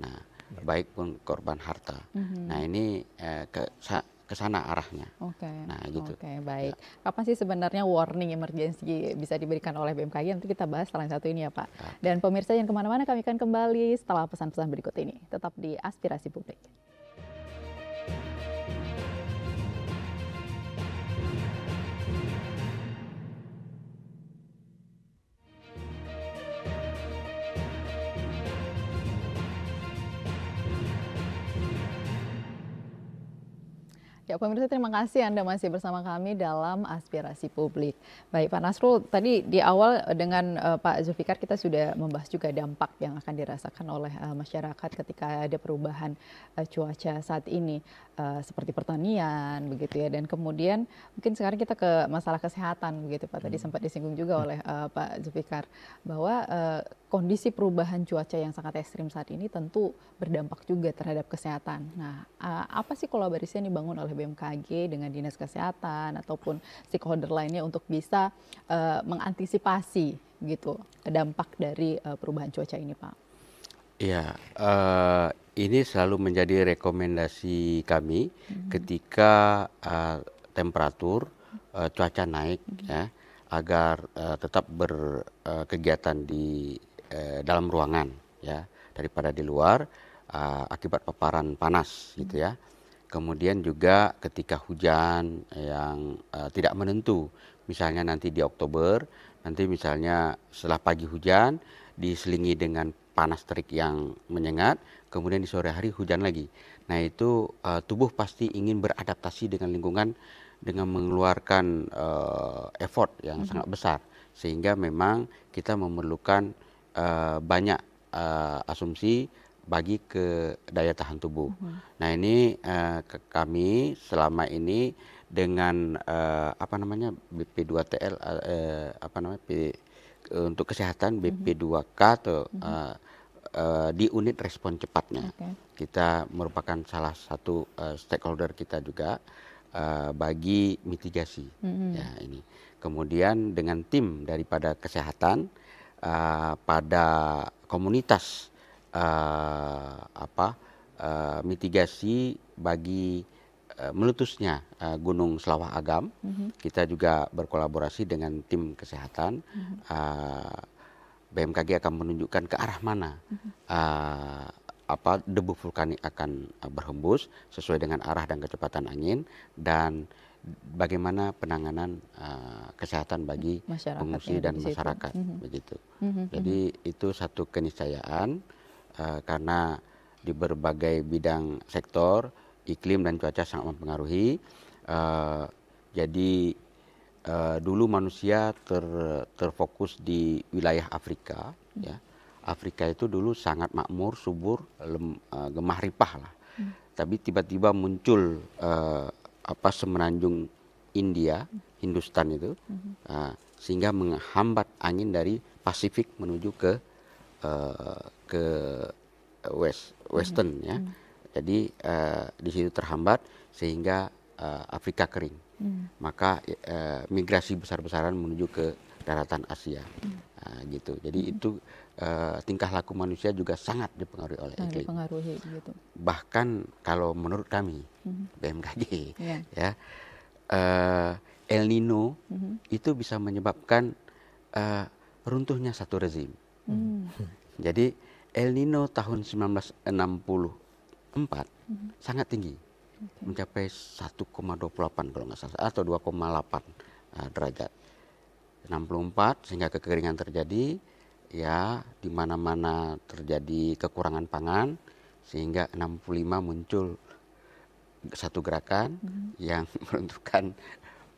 Nah, baik pun korban harta. Nah, ini ke sana arahnya. Nah, gitu. Baik. Kapan sih sebenarnya warning emergency bisa diberikan oleh BMKG? Nanti kita bahas setelah satu ini, ya, Pak. Dan pemirsa yang kemana-mana, kami akan kembali setelah pesan-pesan berikut ini. Tetap di Aspirasi Publik. Ya, pemirsa, terima kasih Anda masih bersama kami dalam Aspirasi Publik. Baik, Pak Nasrul, tadi di awal dengan Pak Zulfikar kita sudah membahas juga dampak yang akan dirasakan oleh masyarakat ketika ada perubahan cuaca saat ini, seperti pertanian, begitu ya. Dan kemudian mungkin sekarang kita ke masalah kesehatan, begitu Pak. Tadi sempat disinggung juga oleh Pak Zulfikar bahwa kondisi perubahan cuaca yang sangat ekstrim saat ini tentu berdampak juga terhadap kesehatan. Nah, apa sih kolaborasi yang dibangun oleh BMKG dengan Dinas Kesehatan ataupun stakeholder lainnya untuk bisa mengantisipasi gitu dampak dari perubahan cuaca ini, Pak? Iya, ini selalu menjadi rekomendasi kami ketika temperatur cuaca naik, ya, agar tetap berkegiatan di dalam ruangan, ya, daripada di luar akibat paparan panas, gitu ya. Kemudian juga ketika hujan yang tidak menentu, misalnya nanti di Oktober, nanti misalnya setelah pagi hujan diselingi dengan panas terik yang menyengat, kemudian di sore hari hujan lagi. Nah itu tubuh pasti ingin beradaptasi dengan lingkungan dengan mengeluarkan effort yang sangat besar, sehingga memang kita memerlukan banyak asumsi bagi ke daya tahan tubuh. Nah ini kami selama ini dengan apa namanya BP2TL apa namanya untuk kesehatan BP2K atau di unit respon cepatnya. Kita merupakan salah satu stakeholder kita juga bagi mitigasi. Ya, ini. Kemudian dengan tim daripada kesehatan pada komunitas mitigasi bagi meletusnya Gunung Selawah Agam, kita juga berkolaborasi dengan tim kesehatan. BMKG akan menunjukkan ke arah mana debu vulkanik akan berhembus sesuai dengan arah dan kecepatan angin, dan bagaimana penanganan kesehatan bagi pengungsi dan masyarakat, begitu. Jadi itu satu keniscayaan karena di berbagai bidang sektor iklim dan cuaca sangat mempengaruhi. Jadi dulu manusia terfokus di wilayah Afrika, ya. Afrika itu dulu sangat makmur, subur, gemah ripah lah. Tapi tiba-tiba muncul semenanjung India, Hindustan itu, sehingga menghambat angin dari Pasifik menuju ke western, ya. Jadi di situ terhambat sehingga Afrika kering. Maka migrasi besar-besaran menuju ke daratan Asia, gitu. Jadi itu tingkah laku manusia juga sangat dipengaruhi oleh iklim. Gitu. Bahkan kalau menurut kami BMKG, ya, El Nino itu bisa menyebabkan runtuhnya satu rezim. Jadi El Nino tahun 1964 sangat tinggi, mencapai 1,28 kalau nggak salah, atau 2,8 derajat. 64 sehingga kekeringan terjadi, ya, di mana-mana terjadi kekurangan pangan, sehingga 65 muncul satu gerakan yang menentukan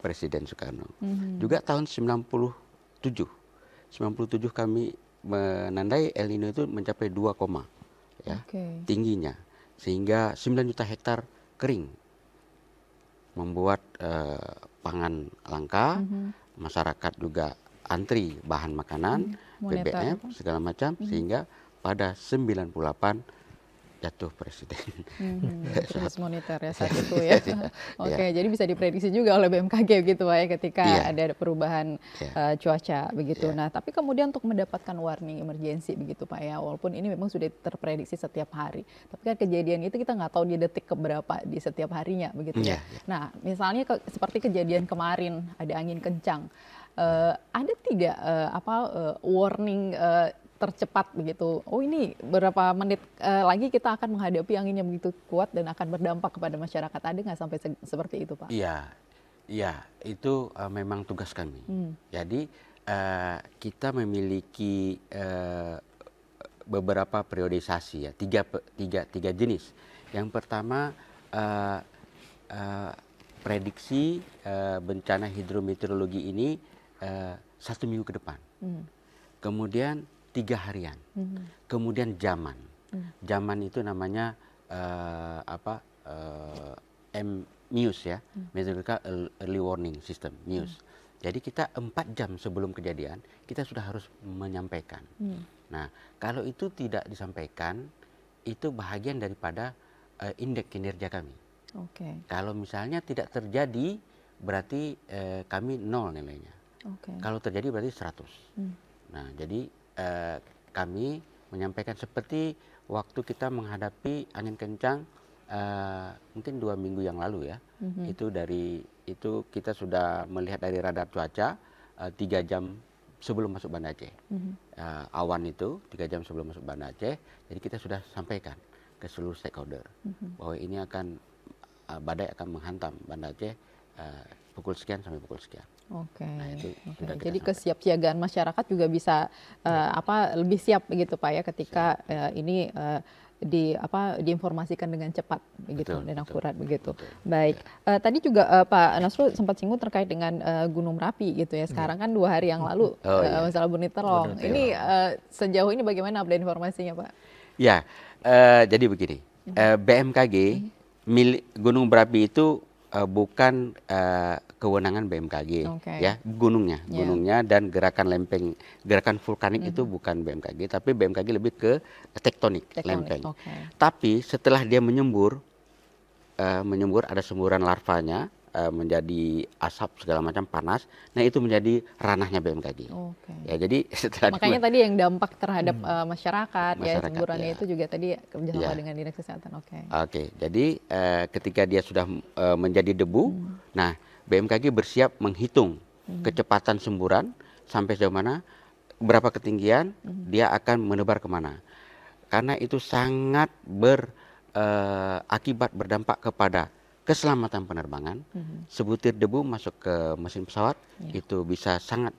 Presiden Soekarno. Juga tahun 97 kami menandai El Nino itu mencapai 2, ya, tingginya, sehingga 9 juta hektar kering, membuat pangan langka, masyarakat juga antri bahan makanan, BBM segala macam, sehingga pada 98 jatuh presiden. Krisis moneter ya saat itu ya. Jadi bisa diprediksi juga oleh BMKG gitu Pak ya, ketika ada perubahan cuaca begitu. Nah, tapi kemudian untuk mendapatkan warning emergency begitu Pak ya, walaupun ini memang sudah terprediksi setiap hari, tapi kan kejadian itu kita nggak tahu di detik keberapa di setiap harinya begitu ya. Nah, misalnya seperti kejadian kemarin ada angin kencang, ada tidak warning tercepat begitu? Oh, ini beberapa menit lagi kita akan menghadapi angin yang begitu kuat dan akan berdampak kepada masyarakat. Ada nggak sampai seperti itu, Pak? Iya, itu memang tugas kami. Jadi kita memiliki beberapa periodisasi, ya, tiga jenis. Yang pertama prediksi bencana hidrometeorologi ini 1 minggu ke depan. Kemudian 3 harian, kemudian zaman itu namanya MUSE, ya, Meteorological Early Warning System, MUSE. Jadi kita 4 jam sebelum kejadian kita sudah harus menyampaikan. Nah, kalau itu tidak disampaikan, itu bahagian daripada indeks kinerja kami. Kalau misalnya tidak terjadi, berarti kami 0 nilainya. Kalau terjadi berarti 100. Nah, jadi kami menyampaikan seperti waktu kita menghadapi angin kencang mungkin 2 minggu yang lalu, ya. Itu kita sudah melihat dari radar cuaca 3 jam sebelum masuk Banda Aceh. Awan itu 3 jam sebelum masuk Banda Aceh, jadi kita sudah sampaikan ke seluruh stakeholder bahwa ini badai akan menghantam Banda Aceh pukul sekian sampai pukul sekian. Nah, jadi kesiapsiagaan masyarakat juga bisa lebih siap begitu Pak ya, ketika ini diinformasikan dengan cepat begitu Betul, dan betul, akurat begitu. betul. Baik, tadi juga Pak Nasrul sempat singgung terkait dengan Gunung Merapi gitu ya. Sekarang kan 2 hari yang lalu Oh iya, masalah Buniterong. Buniterong. Ini sejauh ini bagaimana update informasinya, Pak? Ya, jadi begini, BMKG milik Gunung Merapi itu bukan kewenangan BMKG, Oke. ya gunungnya, Ya. gunungnya dan gerakan lempeng, gerakan vulkanik itu bukan BMKG, tapi BMKG lebih ke tektonik, lempeng. Oke. Tapi setelah dia menyembur, ada semburan larvanya menjadi asap segala macam panas, nah itu menjadi ranahnya BMKG. Oke. Ya, jadi setelah Makanya tadi yang dampak terhadap masyarakat, ya Masyarakat, semburannya ya. itu juga tadi kerjasama Ya. dengan Dinas Kesehatan. Oke. Oke, jadi ketika dia sudah menjadi debu, nah BMKG bersiap menghitung kecepatan semburan sampai sejauh mana, berapa ketinggian, dia akan menebar kemana. Karena itu sangat berakibat berdampak kepada keselamatan penerbangan. Sebutir debu masuk ke mesin pesawat itu bisa sangat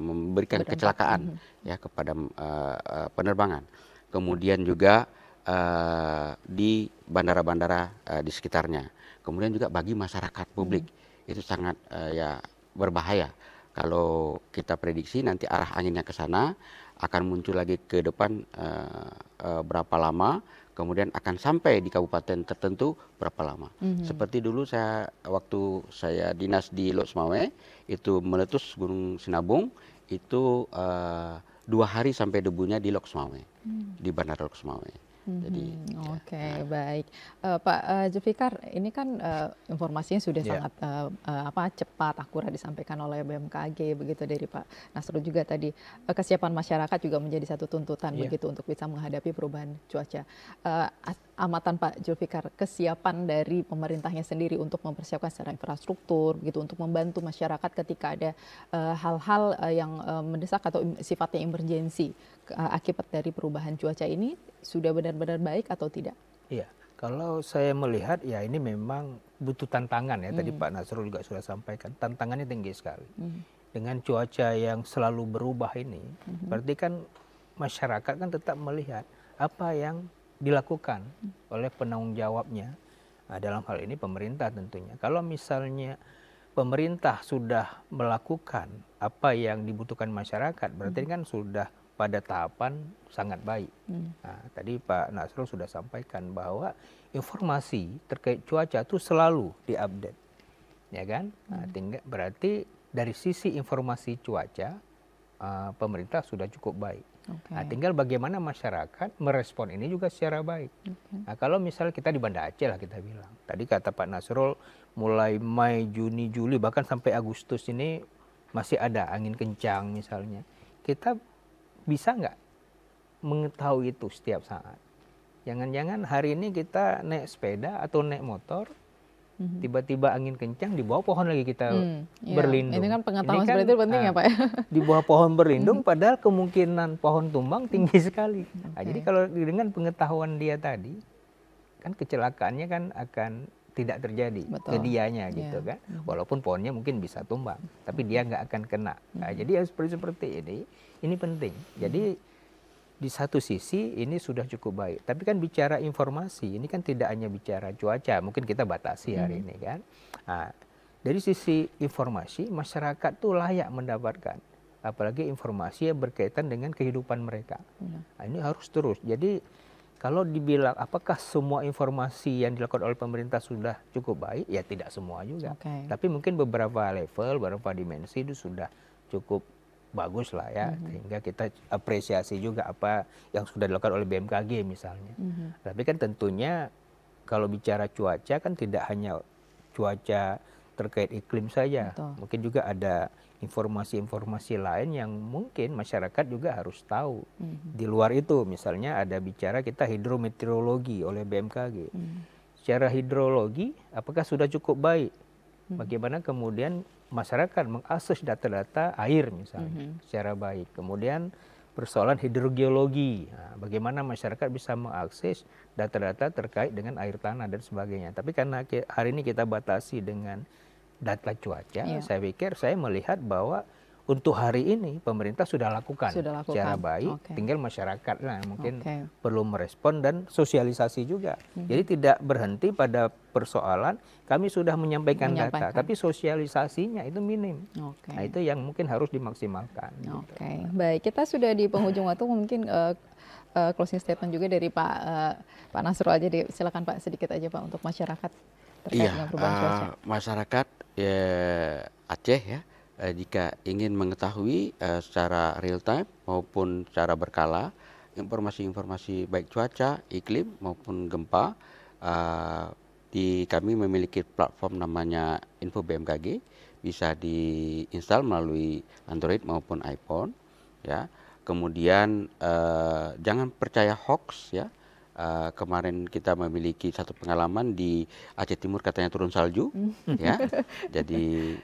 memberikan Berdampak. kecelakaan ya kepada penerbangan. Kemudian juga di bandara-bandara di sekitarnya. Kemudian juga bagi masyarakat publik itu sangat ya berbahaya. Kalau kita prediksi nanti arah anginnya ke sana, akan muncul lagi ke depan berapa lama, kemudian akan sampai di kabupaten tertentu berapa lama. Seperti dulu waktu saya dinas di Lok Sumawe, itu meletus Gunung Sinabung, itu 2 hari sampai debunya di Lok Sumawe, di Bandara Lok Sumawe. Jadi, Oke, baik. Pak Zulfikar, ini kan informasinya sudah sangat cepat, akurat disampaikan oleh BMKG begitu dari Pak Nasrul juga tadi. Kesiapan masyarakat juga menjadi satu tuntutan begitu untuk bisa menghadapi perubahan cuaca. Amatan Pak Zulfikar, kesiapan dari pemerintahnya sendiri untuk mempersiapkan secara infrastruktur begitu untuk membantu masyarakat ketika ada hal-hal yang mendesak atau sifatnya emergensi akibat dari perubahan cuaca ini sudah benar-benar baik atau tidak? Iya, kalau saya melihat ya ini memang butuh tantangan ya. Tadi Pak Nasrul juga sudah sampaikan, tantangannya tinggi sekali. Dengan cuaca yang selalu berubah ini, berarti kan masyarakat kan tetap melihat apa yang dilakukan oleh penanggung jawabnya. Nah, dalam hal ini pemerintah tentunya. Kalau misalnya pemerintah sudah melakukan apa yang dibutuhkan masyarakat, berarti kan sudah pada tahapan sangat baik. Nah, tadi Pak Nasrul sudah sampaikan bahwa informasi terkait cuaca itu selalu diupdate, ya kan? Nah, berarti dari sisi informasi cuaca pemerintah sudah cukup baik. Nah, tinggal bagaimana masyarakat merespon ini juga secara baik. Nah, kalau misalnya kita di Banda Aceh lah kita bilang, tadi kata Pak Nasrul mulai Mei, Juni, Juli bahkan sampai Agustus ini masih ada angin kencang misalnya. Kita bisa nggak mengetahui itu setiap saat? Jangan-jangan hari ini kita naik sepeda atau naik motor, tiba-tiba angin kencang, di bawah pohon lagi kita berlindung. Ini kan pengetahuan seperti itu penting ya Pak? Di bawah pohon berlindung, padahal kemungkinan pohon tumbang tinggi sekali. Nah, jadi kalau dengan pengetahuan dia tadi, kan kecelakaannya kan akan tidak terjadi ke dianya gitu kan. Walaupun pohonnya mungkin bisa tumbang, tapi dia nggak akan kena. Nah, jadi seperti ini penting. Jadi di satu sisi ini sudah cukup baik. Tapi kan bicara informasi, ini kan tidak hanya bicara cuaca. Mungkin kita batasi hari ini kan. Nah, dari sisi informasi, masyarakat tuh layak mendapatkan. Apalagi informasi yang berkaitan dengan kehidupan mereka. Nah, ini harus terus. Jadi kalau dibilang apakah semua informasi yang dilakukan oleh pemerintah sudah cukup baik? Ya tidak semua juga. Tapi mungkin beberapa level, beberapa dimensi itu sudah cukup bagus lah ya, sehingga kita apresiasi juga apa yang sudah dilakukan oleh BMKG misalnya. Tapi kan tentunya kalau bicara cuaca kan tidak hanya cuaca terkait iklim saja, mungkin juga ada informasi-informasi lain yang mungkin masyarakat juga harus tahu. Di luar itu misalnya ada bicara kita hidrometeorologi oleh BMKG. Secara hidrologi apakah sudah cukup baik? Bagaimana kemudian masyarakat mengakses data-data air misalnya secara baik. Kemudian persoalan hidrogeologi, nah, bagaimana masyarakat bisa mengakses data-data terkait dengan air tanah dan sebagainya. Tapi karena hari ini kita batasi dengan data cuaca, saya pikir saya melihat bahwa untuk hari ini pemerintah sudah lakukan secara baik, Oke. tinggal masyarakat lah mungkin Oke. perlu merespon dan sosialisasi juga. Jadi tidak berhenti pada persoalan kami sudah menyampaikan data, tapi sosialisasinya itu minim. Oke. Nah itu yang mungkin harus dimaksimalkan. Oke, baik, kita sudah di penghujung waktu, mungkin closing statement juga dari Pak Nasrul aja, silakan Pak, sedikit aja Pak untuk masyarakat terkait dengan perubahan cuaca. Masyarakat Aceh ya, jika ingin mengetahui secara real time maupun secara berkala informasi-informasi baik cuaca, iklim maupun gempa, kami memiliki platform namanya Info BMKG, bisa diinstal melalui Android maupun iPhone ya. Kemudian jangan percaya hoax ya. Kemarin kita memiliki satu pengalaman di Aceh Timur, katanya turun salju ya. Jadi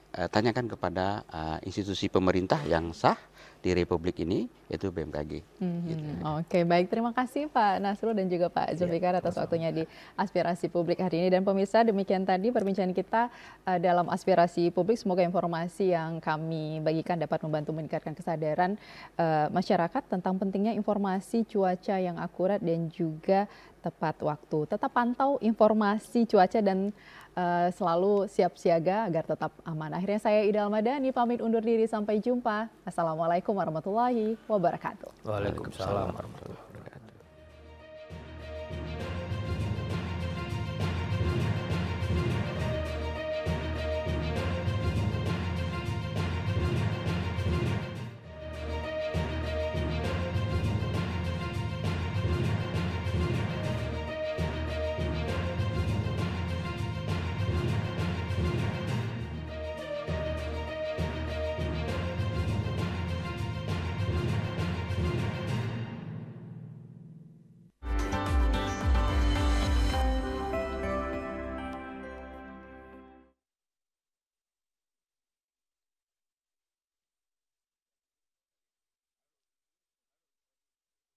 tanyakan kepada institusi pemerintah yang sah di Republik ini, yaitu BMKG. Gitu. Oke, baik, terima kasih Pak Nasrul dan juga Pak Zulfikar atas waktunya di Aspirasi Publik hari ini. Dan pemirsa, demikian tadi perbincangan kita dalam Aspirasi Publik. Semoga informasi yang kami bagikan dapat membantu meningkatkan kesadaran masyarakat tentang pentingnya informasi cuaca yang akurat dan juga tepat waktu. Tetap pantau informasi cuaca dan selalu siap siaga agar tetap aman. Akhirnya saya Ida Almadani pamit undur diri, sampai jumpa. Assalamualaikum warahmatullahi wabarakatuh. Waalaikumsalam warahmatullahi wabarakatuh.